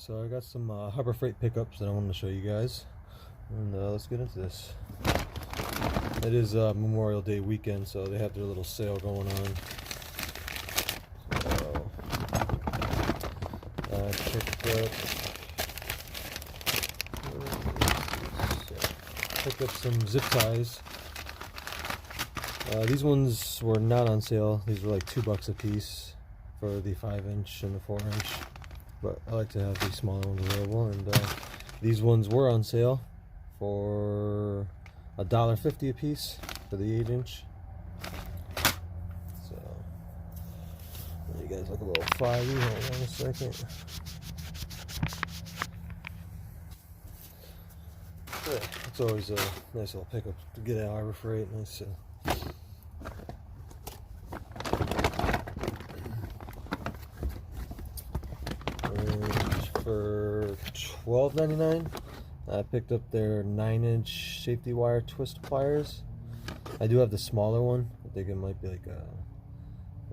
So I got some Harbor Freight pickups that I wanted to show you guys, and let's get into this. It is Memorial Day weekend, so they have their little sale going on. So I picked up some zip ties. These ones were not on sale. These were like $2 a piece for the 5-inch and the 4-inch. But I like to have these smaller ones available, and these ones were on sale for $1.50 a piece for the 8-inch. So you guys look a little foggy. Hold on a second. It's always a nice little pickup to get at Harbor Freight. Nice. For $12.99, I picked up their 9-inch safety wire twist pliers. I do have the smaller one. I think it might be like a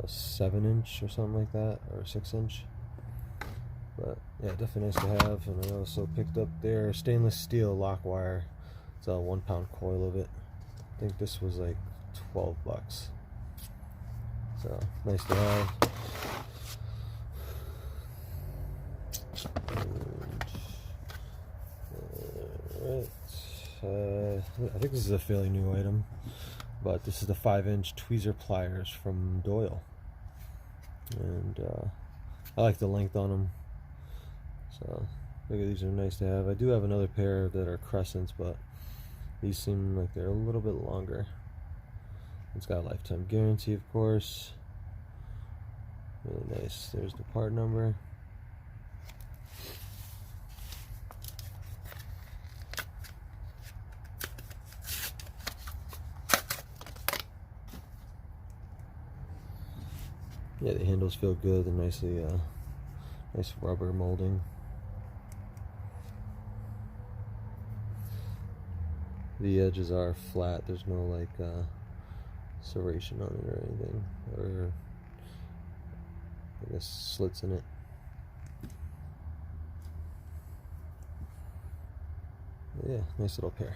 7-inch or something like that, or a 6-inch. But yeah, definitely nice to have. And I also picked up their stainless steel lock wire. It's a 1-pound coil of it. I think this was like $12. So nice to have. I think this is a fairly new item, but this is the 5-inch tweezer pliers from Doyle, and I like the length on them, so I figure these are nice to have. I do have another pair that are crescents, but these seem like they're a little bit longer. It's got a lifetime guarantee, of course. Really nice. There's the part number. Yeah, the handles feel good. They're nicely, nice rubber molding. The edges are flat. There's no like serration on it or anything, or I guess slits in it. Yeah, nice little pair.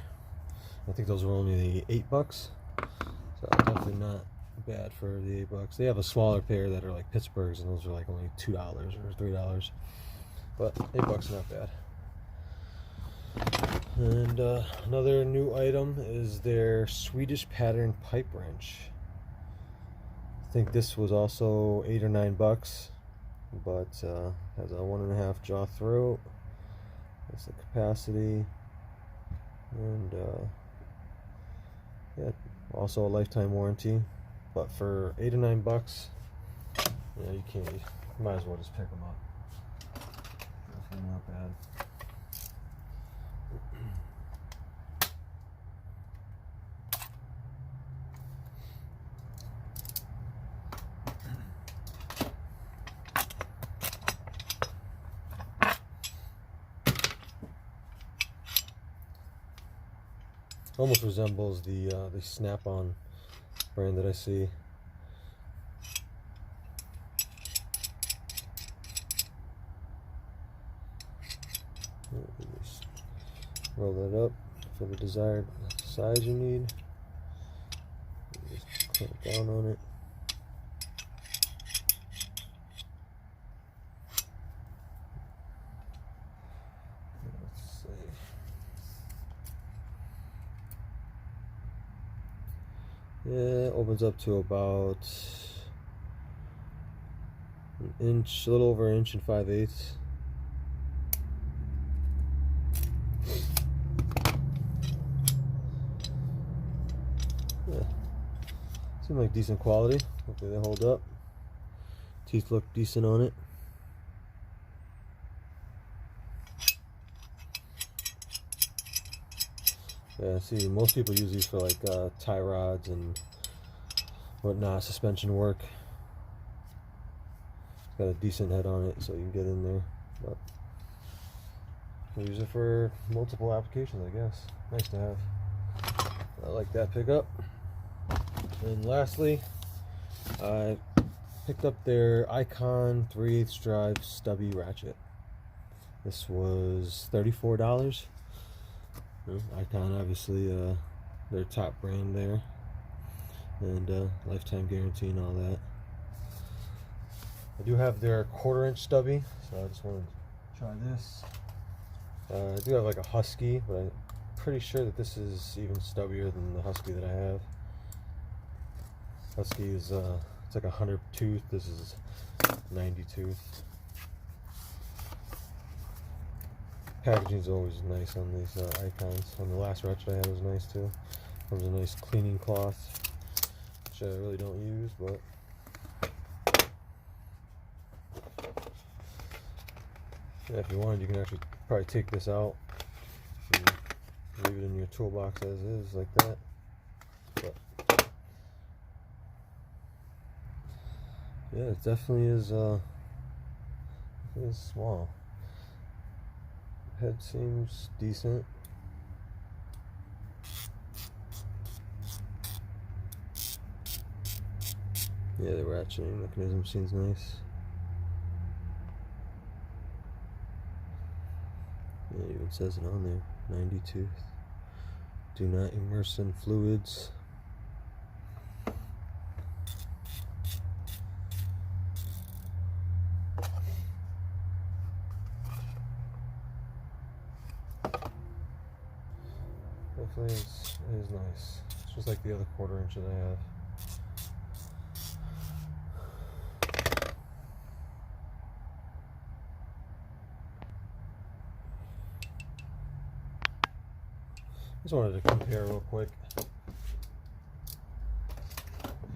I think those were only $8, so definitely not bad for the $8. They have a smaller pair that are like Pittsburghs, and those are like only $2 or $3, but $8 not bad. And another new item is their Swedish pattern pipe wrench. I think this was also $8 or $9, but has a 1.5 jaw throat. That's the capacity, and yeah, also a lifetime warranty. But for $8 or $9, yeah, you can't. You might as well just pick them up. Definitely not bad. Almost resembles the Snap-on brand that I see. Just roll that up for the desired size you need. Just clamp down on it. Let's see. Yeah, it opens up to about an inch, a little over an inch and 5/8. Yeah, seem like decent quality. Hopefully they hold up. Teeth look decent on it. Yeah, see, most people use these for like tie rods and whatnot, suspension work. It's got a decent head on it, so you can get in there. But you can use it for multiple applications, I guess. Nice to have. I like that pickup. And lastly, I picked up their Icon 3/8 drive stubby ratchet. This was $34. Icon, obviously, their top brand there, and lifetime guarantee and all that. I do have their 1/4-inch stubby, so I just wanted to try this. I do have like a Husky, but I'm pretty sure that this is even stubbier than the Husky that I have. Husky is it's like 100 tooth. This is 90 tooth. Packaging is always nice on these Icons. On the last Ratchet I had was nice too. Comes a nice cleaning cloth, which I really don't use, but yeah, if you wanted, you can actually probably take this out and leave it in your toolbox as is, like that. But yeah, it definitely is. It is small. Head seems decent. Yeah, the ratcheting mechanism seems nice. Yeah, it even says it on there. 90 tooth. Do not immerse in fluids. Definitely is nice. It's just like the other 1/4-inch that I have. Just wanted to compare real quick.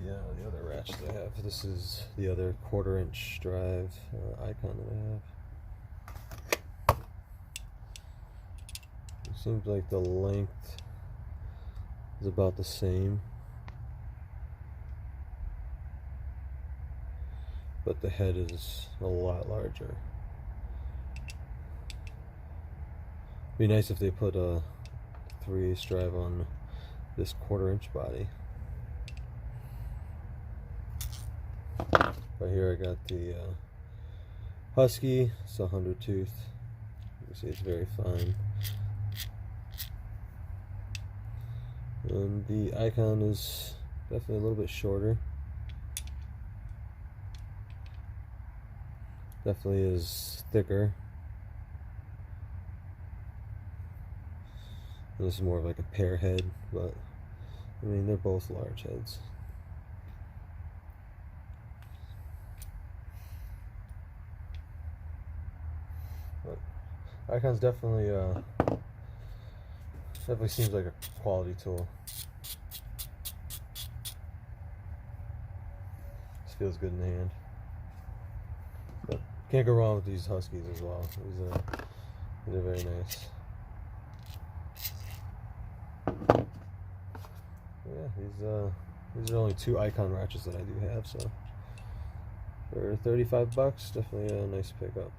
Yeah, the other ratchet I have. This is the other 1/4-inch drive Icon that I have. It seems like the length is about the same, but the head is a lot larger. Be nice if they put a 3/8 drive on this 1/4-inch body. But here I got the Husky. It's a 100 tooth. You can see it's very fine. And the Icon is definitely a little bit shorter. Definitely is thicker. And this is more of like a pear head, but I mean, they're both large heads. But Icon's definitely definitely seems like a quality tool. This feels good in the hand. But can't go wrong with these Huskies as well. These are very nice. Yeah, these are only 2 Icon ratchets that I do have, so for 35 bucks, definitely a nice pickup.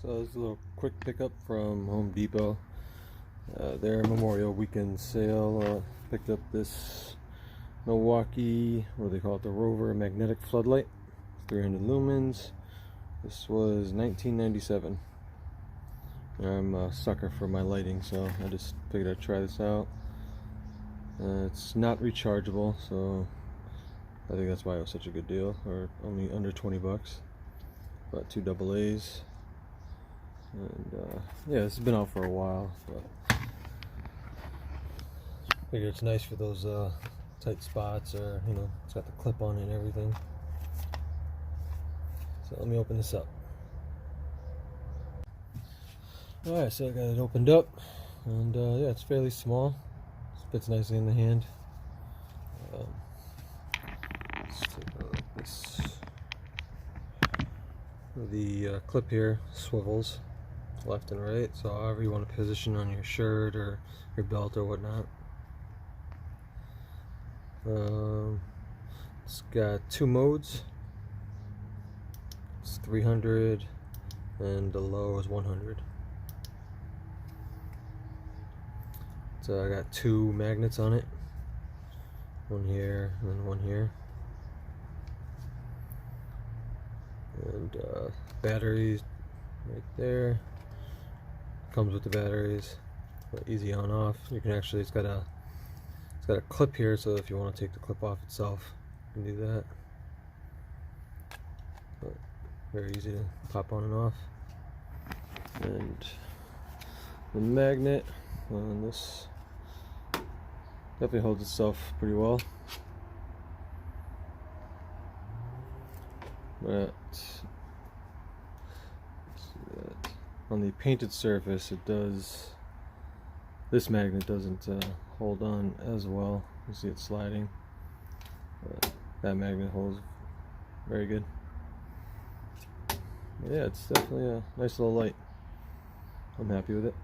So this is a little quick pickup from Home Depot. Their Memorial Weekend sale. Picked up this Milwaukee, what do they call it, the Rover magnetic floodlight, 300 lumens. This was $19.97. I'm a sucker for my lighting, so I just figured I'd try this out. It's not rechargeable, so I think that's why it was such a good deal, or only under 20 bucks. But 2 AA's. And yeah, this has been out for a while, but I figure it's nice for those tight spots, or you know, it's got the clip on it and everything. So let me open this up. Alright, so I got it opened up, and yeah, it's fairly small. Fits nicely in the hand. Let's take a look at this. The clip here swivels left and right, so however you want to position on your shirt or your belt or whatnot. It's got 2 modes. It's 300 and the low is 100. So I got 2 magnets on it. One here and then one here. And batteries right there. Comes with the batteries. Easy on off. You can actually, it's got a clip here, so if you want to take the clip off itself, you can do that. But very easy to pop on and off. And the magnet on this definitely holds itself pretty well. But on the painted surface, it does. This magnet doesn't hold on as well. You see it sliding. That magnet holds very good. But yeah, it's definitely a nice little light. I'm happy with it.